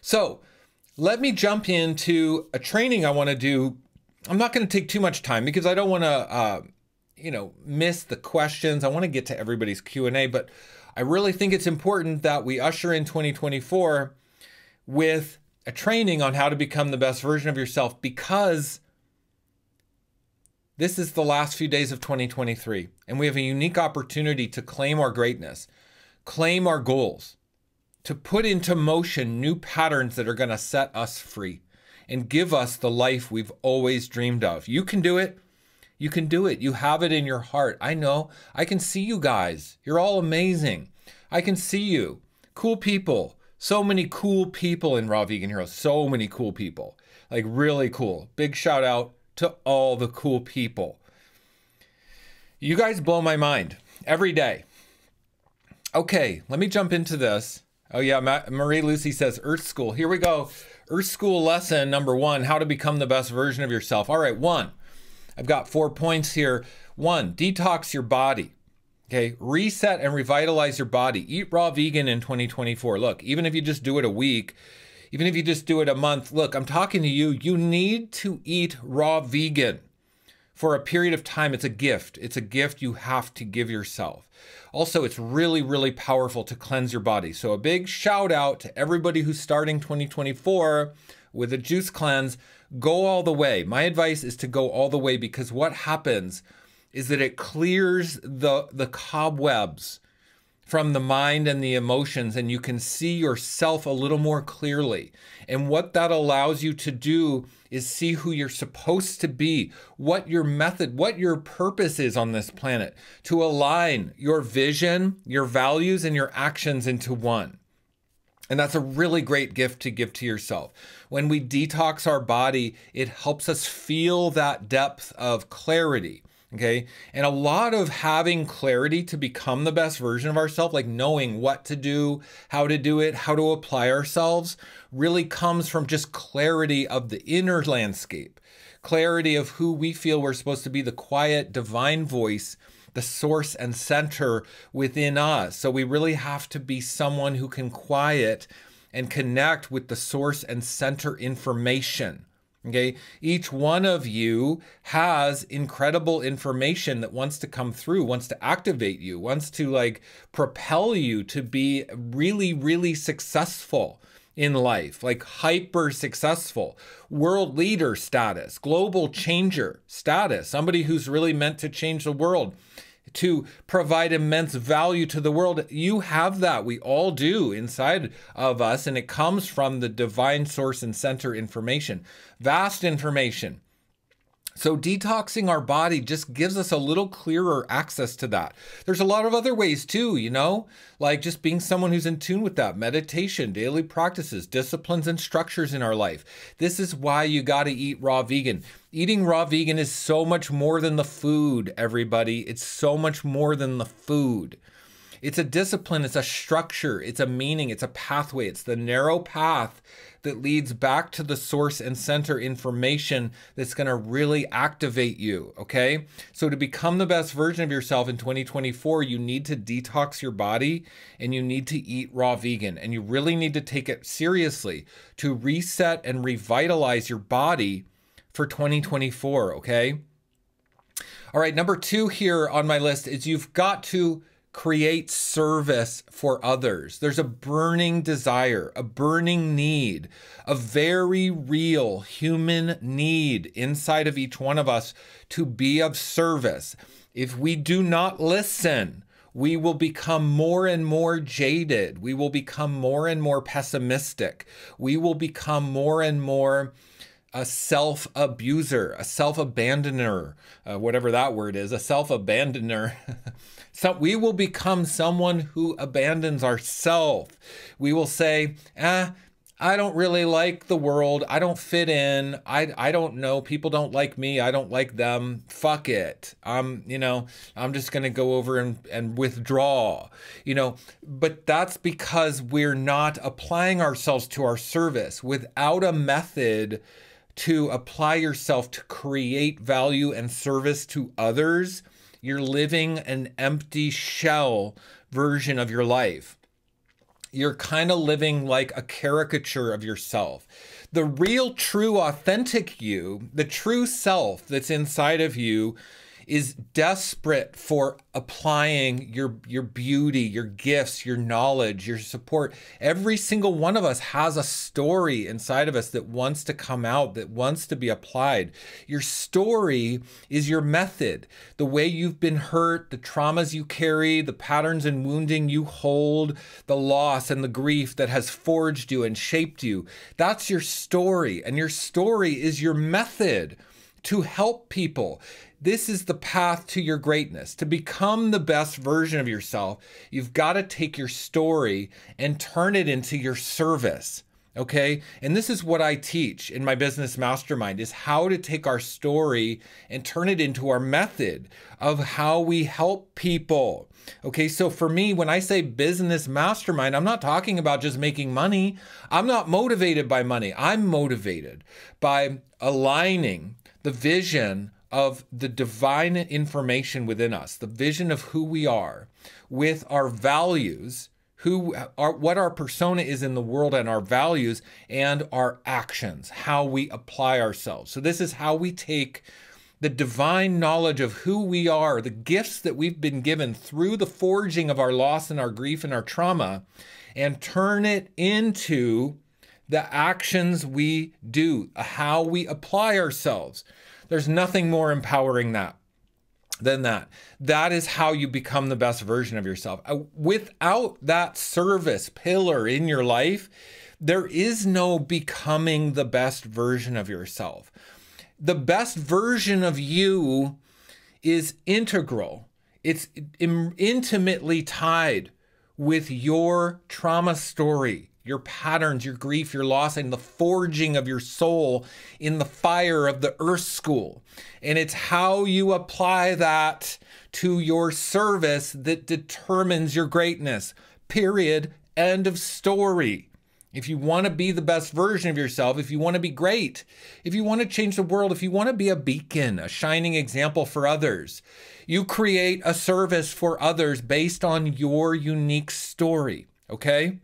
So let me jump into a training I want to do. I'm not going to take too much time because I don't want to, miss the questions. I want to get to everybody's Q&A, but I really think it's important that we usher in 2024 with a training on how to become the best version of yourself, because this is the last few days of 2023, and we have a unique opportunity to claim our greatness, claim our goals, to put into motion new patterns that are going to set us free and give us the life we've always dreamed of. You can do it. You can do it. You have it in your heart. I know. I can see you guys. You're all amazing. I can see you. Cool people. So many cool people in Raw Vegan Heroes. So many cool people. Like really cool. Big shout out to all the cool people. You guys blow my mind every day. Okay, let me jump into this. Oh yeah, Marie Lucy says Earth School. Here we go. Earth School lesson number 1, how to become the best version of yourself. All right, 1. I've got 4 points here. 1, detox your body. Okay, reset and revitalize your body. Eat raw vegan in 2024. Look, even if you just do it a week, even if you just do it a month, look, I'm talking to you. You need to eat raw vegan for a period of time. It's a gift. It's a gift you have to give yourself. Also, it's really, really powerful to cleanse your body. So a big shout out to everybody who's starting 2024 with a juice cleanse. Go all the way. My advice is to go all the way, because what happens is that it clears the cobwebs from the mind and the emotions, and you can see yourself a little more clearly. And what that allows you to do is see who you're supposed to be, what your method, what your purpose is on this planet, to align your vision, your values, and your actions into one. And that's a really great gift to give to yourself. When we detox our body, it helps us feel that depth of clarity. Okay. And a lot of having clarity to become the best version of ourselves, like knowing what to do, how to do it, how to apply ourselves, really comes from just clarity of the inner landscape, clarity of who we feel we're supposed to be, the quiet, divine voice, the source and center within us. So we really have to be someone who can quiet and connect with the source and center information. Okay, each one of you has incredible information that wants to come through, wants to activate you, wants to like propel you to be really, really successful in life, like hyper successful, world leader status, global changer status, somebody who's really meant to change the world, to provide immense value to the world. You have that. We all do inside of us, and it comes from the divine source and center information, vast information. So detoxing our body just gives us a little clearer access to that. There's a lot of other ways too, like just being someone who's in tune with that. Meditation, daily practices, disciplines, and structures in our life. This is why you got to eat raw vegan. Eating raw vegan is so much more than the food, everybody. It's so much more than the food. It's a discipline, it's a structure, it's a meaning, it's a pathway, it's the narrow path that leads back to the source and center information that's going to really activate you, okay? So to become the best version of yourself in 2024, you need to detox your body and you need to eat raw vegan, and you really need to take it seriously to reset and revitalize your body for 2024, okay? All right, number 2 here on my list is you've got to create service for others. There's a burning desire, a burning need, a very real human need inside of each one of us to be of service. If we do not listen, we will become more and more jaded. We will become more and more pessimistic. We will become more and more a self-abuser, a self-abandoner, whatever that word is, a self-abandoner. So we will become someone who abandons ourselves. We will say, I don't really like the world. I don't fit in. I don't know. People don't like me. I don't like them. Fuck it. I'm just going to go over and withdraw, but that's because we're not applying ourselves to our service. Without a method to apply yourself to create value and service to others, you're living an empty shell version of your life. you're kind of living like a caricature of yourself. The real, true, authentic you, the true self that's inside of you, is desperate for applying your beauty, your gifts, your knowledge, your support. Every single one of us has a story inside of us that wants to come out, that wants to be applied. Your story is your method, the way you've been hurt, the traumas you carry, the patterns and wounding you hold, the loss and the grief that has forged you and shaped you. That's your story, and your story is your method to help people. This is the path to your greatness. To become the best version of yourself, you've got to take your story and turn it into your service. Okay? And this is what I teach in my business mastermind, is how to take our story and turn it into our method of how we help people. Okay, so for me, when I say business mastermind, I'm not talking about just making money. I'm not motivated by money. I'm motivated by aligning the vision of the divine information within us, the vision of who we are, with our values, what our persona is in the world, and our values and our actions, how we apply ourselves. So this is how we take the divine knowledge of who we are, the gifts that we've been given through the forging of our loss and our grief and our trauma, and turn it into the actions we do, how we apply ourselves. There's nothing more empowering than that. That is how you become the best version of yourself. Without that service pillar in your life, there is no becoming the best version of yourself. The best version of you is integral. It's intimately tied with your trauma story, your patterns, your grief, your loss, and the forging of your soul in the fire of the earth school. And it's how you apply that to your service that determines your greatness. Period. End of story. If you want to be the best version of yourself, if you want to be great, if you want to change the world, if you want to be a beacon, a shining example for others, you create a service for others based on your unique story. Okay?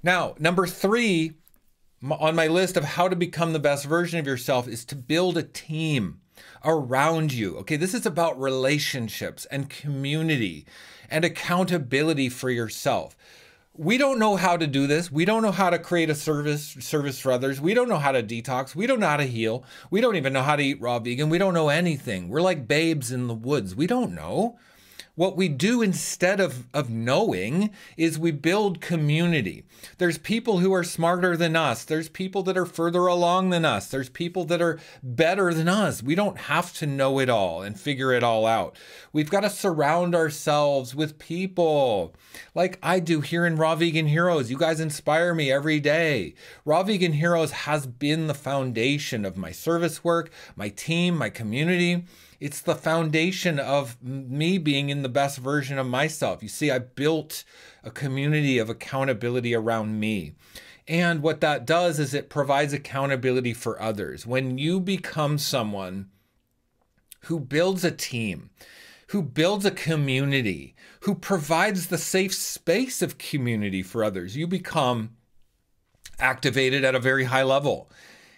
Now, number 3 on my list of how to become the best version of yourself is to build a team around you. Okay, this is about relationships and community and accountability for yourself. We don't know how to do this. We don't know how to create a service for others. We don't know how to detox. We don't know how to heal. We don't even know how to eat raw vegan. We don't know anything. We're like babes in the woods. We don't know. What we do instead of knowing is we build community. There's people who are smarter than us. There's people that are further along than us. There's people that are better than us. We don't have to know it all and figure it all out. We've got to surround ourselves with people like I do here in Raw Vegan Heroes. You guys inspire me every day. Raw Vegan Heroes has been the foundation of my service work, my team, my community. It's the foundation of me being in the best version of myself. You see, I built a community of accountability around me. And what that does is it provides accountability for others. When you become someone who builds a team, who builds a community, who provides the safe space of community for others, you become activated at a very high level.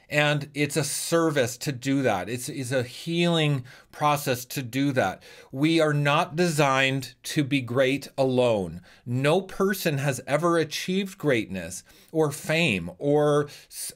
And it's a service to do that. It's a healing process to do that. We are not designed to be great alone. No person has ever achieved greatness or fame or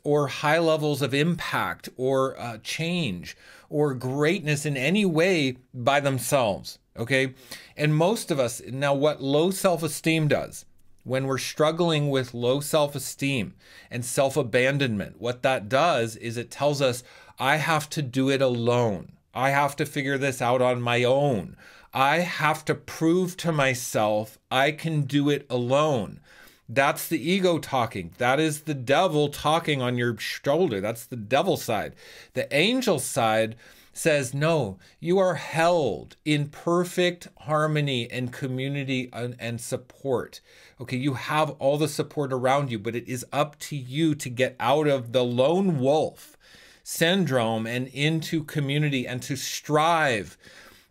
high levels of impact or change or greatness in any way by themselves, okay? And most of us, now what low self-esteem does, when we're struggling with low self-esteem and self-abandonment, what that does is it tells us, I have to do it alone. I have to figure this out on my own. I have to prove to myself I can do it alone. That's the ego talking. That is the devil talking on your shoulder. That's the devil side. The angel side says, no, you are held in perfect harmony and community and support. Okay, you have all the support around you, but it is up to you to get out of the lone wolf syndrome and into community and to strive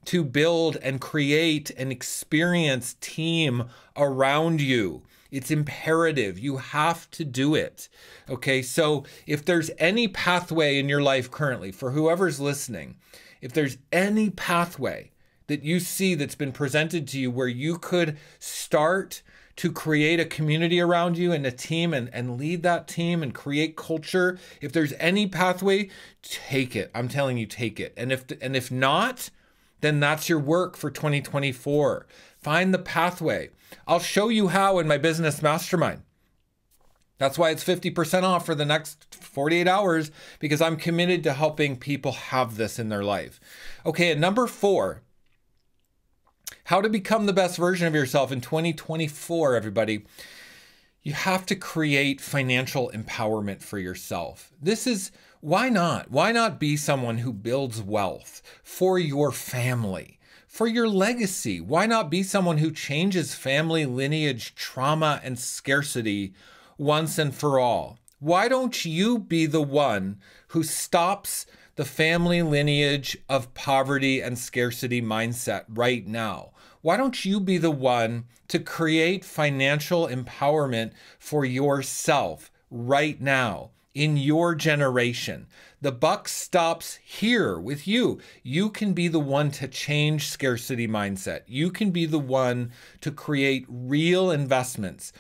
to build and create and experience team around you. It's imperative. You have to do it. Okay, so if there's any pathway in your life currently, for whoever's listening, if there's any pathway that you see that's been presented to you where you could start to create a community around you and a team and lead that team and create culture, if there's any pathway, take it. I'm telling you, take it. And if not, then that's your work for 2024. Find the pathway. I'll show you how in my business mastermind. That's why it's 50% off for the next 48 hours, because I'm committed to helping people have this in their life. Okay, and number 4, how to become the best version of yourself in 2024, everybody. You have to create financial empowerment for yourself. This is, why not? Why not be someone who builds wealth for your family? For your legacy? Why not be someone who changes family lineage, trauma, and scarcity once and for all? Why don't you be the one who stops the family lineage of poverty and scarcity mindset right now? Why don't you be the one to create financial empowerment for yourself right now in your generation? The buck stops here with you. You can be the one to change scarcity mindset. You can be the one to create real investments,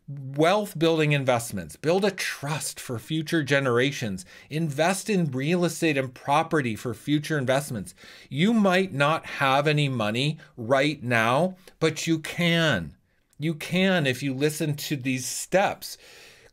wealth building investments, build a trust for future generations, invest in real estate and property for future investments. You might not have any money right now, but you can. You can if you listen to these steps.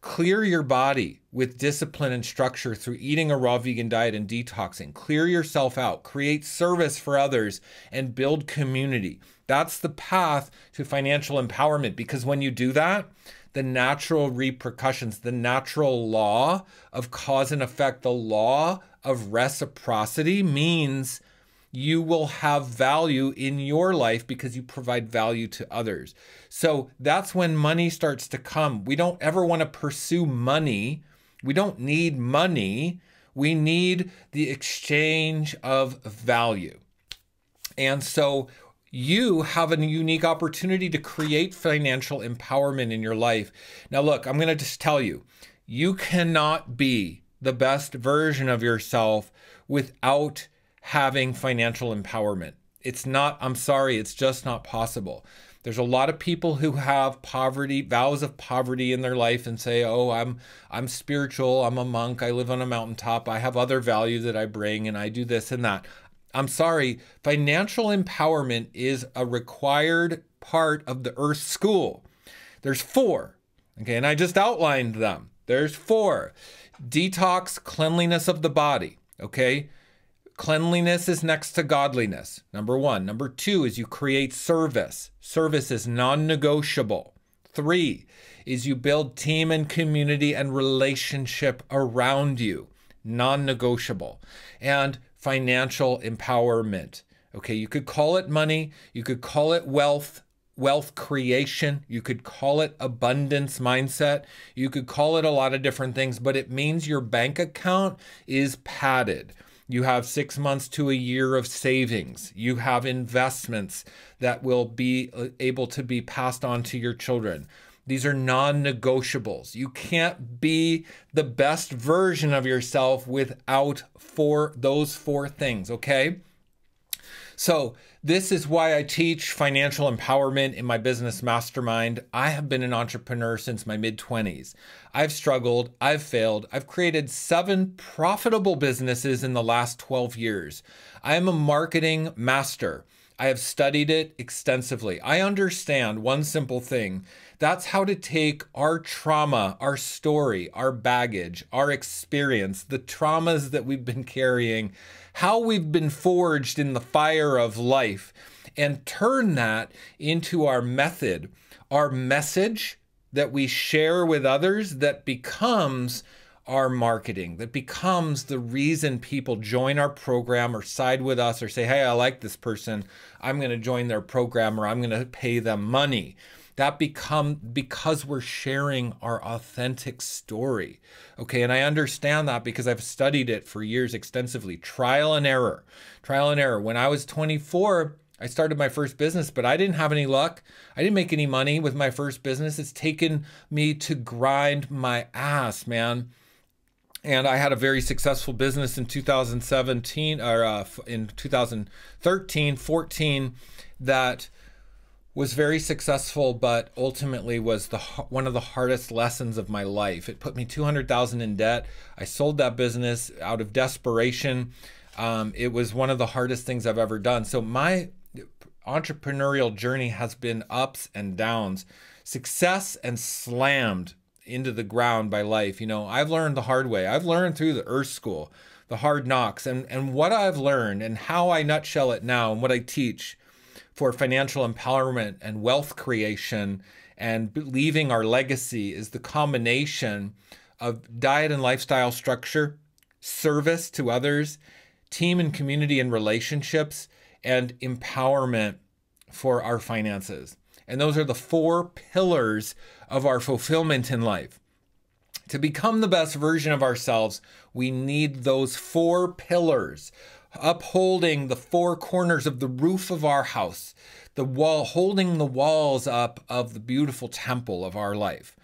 Clear your body with discipline and structure through eating a raw vegan diet and detoxing. Clear yourself out, create service for others, and build community. That's the path to financial empowerment, because when you do that, the natural repercussions, the natural law of cause and effect, the law of reciprocity means you will have value in your life because you provide value to others. So that's when money starts to come. We don't ever want to pursue money. We don't need money. We need the exchange of value. And so you have a unique opportunity to create financial empowerment in your life. Now, look, I'm going to just tell you, you cannot be the best version of yourself without having financial empowerment. It's not, I'm sorry, it's just not possible. There's a lot of people who have poverty, vows of poverty in their life and say, oh, I'm spiritual, I'm a monk, I live on a mountaintop, I have other values that I bring, and I do this and that. I'm sorry, financial empowerment is a required part of the Earth School. There's 4, okay, and I just outlined them. There's 4. Detox, cleanliness of the body, okay? Cleanliness is next to godliness, number 1. Number 2 is you create service. Service is non-negotiable. 3 is you build team and community and relationship around you, non-negotiable. And financial empowerment. Okay, you could call it money, you could call it wealth creation, you could call it abundance mindset, you could call it a lot of different things, but it means your bank account is padded. You have 6 months to a year of savings. You have investments that will be able to be passed on to your children. These are non-negotiables. You can't be the best version of yourself without those 4 things, okay? So this is why I teach financial empowerment in my business mastermind. I have been an entrepreneur since my mid-20s. I've struggled, I've failed. I've created 7 profitable businesses in the last 12 years. I am a marketing master. I have studied it extensively. I understand one simple thing. That's how to take our trauma, our story, our baggage, our experience, the traumas that we've been carrying, how we've been forged in the fire of life, and turn that into our method, our message that we share with others that becomes our marketing, that becomes the reason people join our program or side with us or say, hey, I like this person, I'm going to join their program, or I'm going to pay them money. That because we're sharing our authentic story. Okay, and I understand that because I've studied it for years extensively. Trial and error. Trial and error. When I was 24, I started my first business, but I didn't have any luck. I didn't make any money with my first business. It's taken me to grind my ass, man. And I had a very successful business in 2017 or in 2013, 14 that was very successful, but ultimately was one of the hardest lessons of my life. It put me $200,000 in debt. I sold that business out of desperation. It was one of the hardest things I've ever done. So my entrepreneurial journey has been ups and downs, success and slammed into the ground by life. You know, I've learned the hard way. I've learned through the Earth School, the hard knocks, and what I've learned and how I nutshell it now and what I teach for financial empowerment and wealth creation and leaving our legacy is the combination of diet and lifestyle structure, service to others, team and community and relationships, and empowerment for our finances. And those are the 4 pillars of our fulfillment in life. To become the best version of ourselves, we need those 4 pillars, upholding the 4 corners of the roof of our house, the wall, holding the walls up of the beautiful temple of our life.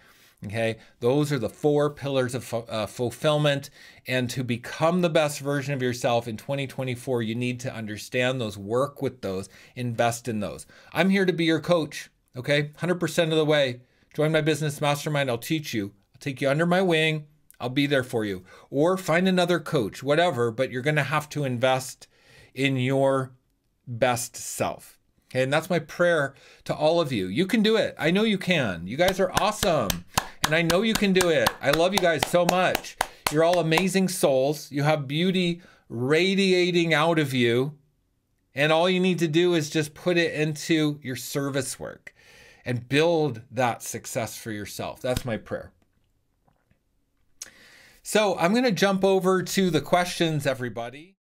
Okay, those are the 4 pillars of fulfillment. And to become the best version of yourself in 2024, you need to understand those, work with those, invest in those. I'm here to be your coach. Okay, 100% of the way. Join my business mastermind. I'll teach you. I'll take you under my wing. I'll be there for you. Or find another coach, whatever, but you're going to have to invest in your best self. Okay, and that's my prayer to all of you. You can do it. I know you can. You guys are awesome. And I know you can do it. I love you guys so much. You're all amazing souls. You have beauty radiating out of you. And all you need to do is just put it into your service work and build that success for yourself. That's my prayer. So I'm going to jump over to the questions, everybody.